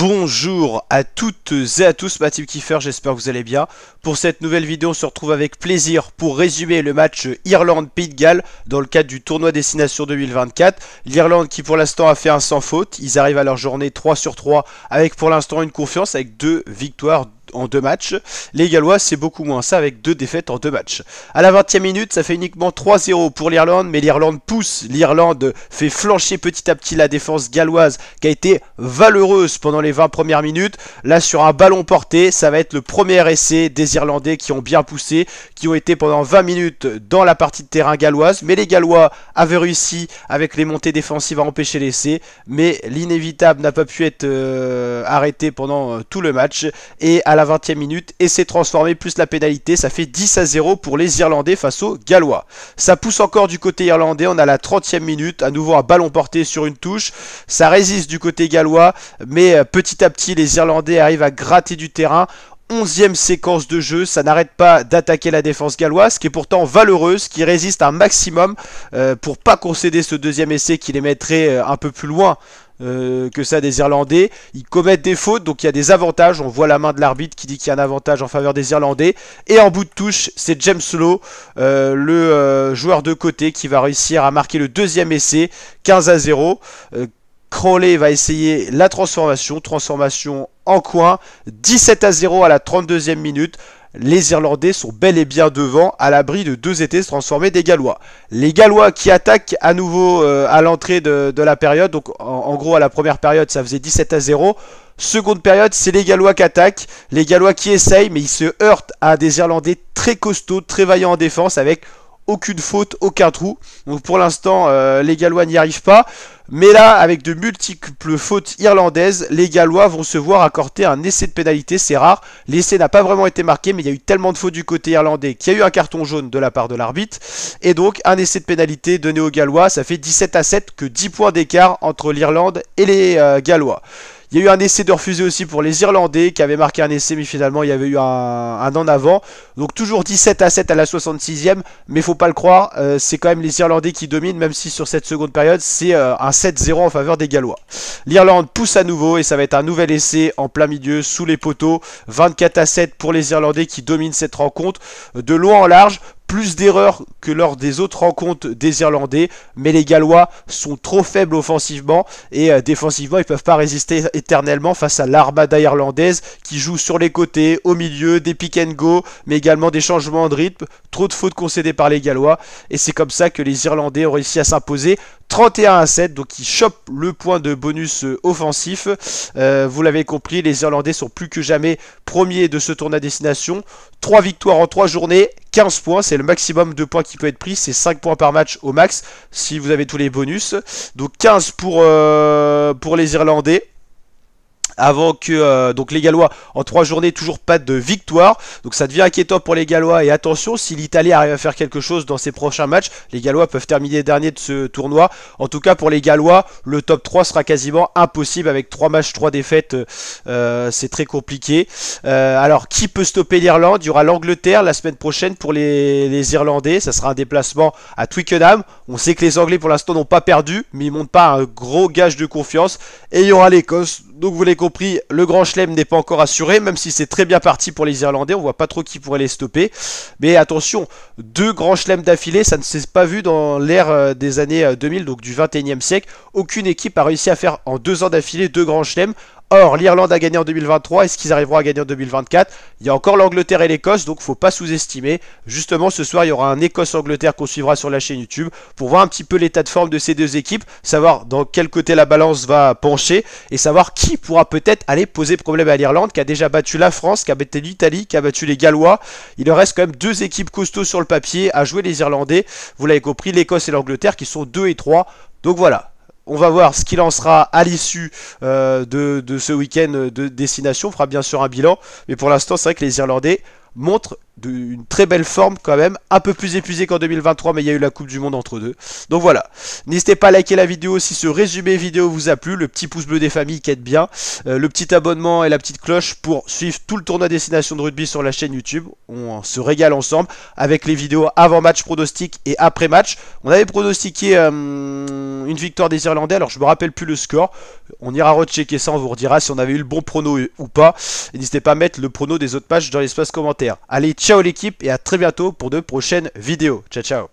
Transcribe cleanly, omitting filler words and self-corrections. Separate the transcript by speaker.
Speaker 1: Bonjour à toutes et à tous, ma team Kiefer, j'espère que vous allez bien. Pour cette nouvelle vidéo, on se retrouve avec plaisir pour résumer le match Irlande-Pays de Galles dans le cadre du tournoi Destination 2024. L'Irlande qui pour l'instant a fait un sans faute, ils arrivent à leur journée 3 sur 3 avec pour l'instant une confiance avec 2 victoires en 2 matchs. Les Gallois c'est beaucoup moins ça avec 2 défaites en 2 matchs. À la 20e minute ça fait uniquement 3-0 pour l'Irlande, mais l'Irlande pousse, l'Irlande fait flancher petit à petit la défense galloise qui a été valeureuse pendant les 20 premières minutes. Là sur un ballon porté, ça va être le premier essai des Irlandais qui ont bien poussé, qui ont été pendant 20 minutes dans la partie de terrain galloise, mais les Gallois avaient réussi avec les montées défensives à empêcher l'essai, mais l'inévitable n'a pas pu être arrêté pendant tout le match, et à la 20e minute, essai transformé plus la pénalité, ça fait 10-0 pour les Irlandais face aux Gallois. Ça pousse encore du côté irlandais, on a la 30e minute, à nouveau un ballon porté sur une touche, ça résiste du côté gallois, mais petit à petit les Irlandais arrivent à gratter du terrain. 11e séquence de jeu, ça n'arrête pas d'attaquer la défense galloise, qui est pourtant valeureuse, qui résiste un maximum pour pas concéder ce deuxième essai qui les mettrait un peu plus loin que ça des Irlandais. Ils commettent des fautes, donc il y a des avantages. On voit la main de l'arbitre qui dit qu'il y a un avantage en faveur des Irlandais. Et en bout de touche, c'est James Lowe, le joueur de côté, qui va réussir à marquer le deuxième essai, 15-0. Crowley va essayer la transformation en coin, 17-0 à la 32e minute. Les Irlandais sont bel et bien devant, à l'abri de 2 essais transformés des Gallois. Les Gallois qui attaquent à nouveau à l'entrée de la période, donc en gros à la première période ça faisait 17-0. Seconde période, c'est les Gallois qui attaquent, les Gallois qui essayent, mais ils se heurtent à des Irlandais très costauds, très vaillants en défense, avec aucune faute, aucun trou. Donc pour l'instant, les Gallois n'y arrivent pas. Mais là, avec de multiples fautes irlandaises, les Gallois vont se voir accorder un essai de pénalité. C'est rare. L'essai n'a pas vraiment été marqué, mais il y a eu tellement de fautes du côté irlandais qu'il y a eu un carton jaune de la part de l'arbitre. Et donc, un essai de pénalité donné aux Gallois. Ça fait 17-7, que 10 points d'écart entre l'Irlande et les Gallois. Il y a eu un essai de refusé aussi pour les Irlandais qui avaient marqué un essai, mais finalement il y avait eu un en avant. Donc toujours 17-7 à la 66e, mais faut pas le croire, c'est quand même les Irlandais qui dominent, même si sur cette seconde période c'est un 7-0 en faveur des Gallois. L'Irlande pousse à nouveau et ça va être un nouvel essai en plein milieu, sous les poteaux. 24-7 pour les Irlandais qui dominent cette rencontre de loin en large. Plus d'erreurs que lors des autres rencontres des Irlandais, mais les Gallois sont trop faibles offensivement et défensivement ils ne peuvent pas résister éternellement face à l'armada irlandaise qui joue sur les côtés, au milieu, des pick and go, mais également des changements de rythme, trop de fautes concédées par les Gallois, et c'est comme ça que les Irlandais ont réussi à s'imposer 31-7, donc ils chopent le point de bonus offensif. Vous l'avez compris, les Irlandais sont plus que jamais premiers de ce tournoi à destination. 3 victoires en 3 journées, 15 points, c'est le maximum de points qui peut être pris, c'est 5 points par match au max, si vous avez tous les bonus. Donc 15 pour les Irlandais. Avant que donc les Gallois en 3 journées toujours pas de victoire, donc ça devient inquiétant pour les Gallois. Et attention, si l'Italie arrive à faire quelque chose dans ses prochains matchs, les Gallois peuvent terminer dernier de ce tournoi. En tout cas pour les Gallois, le top 3 sera quasiment impossible avec 3 matchs, 3 défaites, c'est très compliqué. Alors qui peut stopper l'Irlande? Il y aura l'Angleterre la semaine prochaine pour les Irlandais, ça sera un déplacement à Twickenham. On sait que les Anglais pour l'instant n'ont pas perdu, mais ils montent pas un gros gage de confiance. Et il y aura l'Écosse, donc vous l'avez compris, le grand chelem n'est pas encore assuré, même si c'est très bien parti pour les Irlandais, on voit pas trop qui pourrait les stopper. Mais attention, 2 grands chelems d'affilée, ça ne s'est pas vu dans l'ère des années 2000, donc du 21e siècle. Aucune équipe a réussi à faire en 2 ans d'affilée 2 grands chelems. Or, l'Irlande a gagné en 2023, est-ce qu'ils arriveront à gagner en 2024? Il y a encore l'Angleterre et l'Écosse, donc faut pas sous-estimer. Justement, ce soir, il y aura un Écosse-Angleterre qu'on suivra sur la chaîne YouTube pour voir un petit peu l'état de forme de ces 2 équipes, savoir dans quel côté la balance va pencher et savoir qui pourra peut-être aller poser problème à l'Irlande, qui a déjà battu la France, qui a battu l'Italie, qui a battu les Gallois. Il leur reste quand même 2 équipes costauds sur le papier à jouer les Irlandais. Vous l'avez compris, l'Écosse et l'Angleterre qui sont 2 et 3. Donc voilà. On va voir ce qu'il en sera à l'issue de ce week-end de destination. On fera bien sûr un bilan. Mais pour l'instant, c'est vrai que les Irlandais montrent une très belle forme quand même, un peu plus épuisé qu'en 2023, mais il y a eu la Coupe du Monde entre deux. Donc voilà, n'hésitez pas à liker la vidéo si ce résumé vidéo vous a plu, le petit pouce bleu des familles qui aide bien, le petit abonnement et la petite cloche pour suivre tout le tournoi destination de rugby sur la chaîne YouTube. On se régale ensemble avec les vidéos avant match pronostic et après match. On avait pronostiqué une victoire des Irlandais. Alors je me rappelle plus le score. On ira rechecker ça, on vous redira si on avait eu le bon prono ou pas. Et n'hésitez pas à mettre le prono des autres matchs dans l'espace commentaire. Allez, ciao l'équipe et à très bientôt pour de prochaines vidéos. Ciao ciao.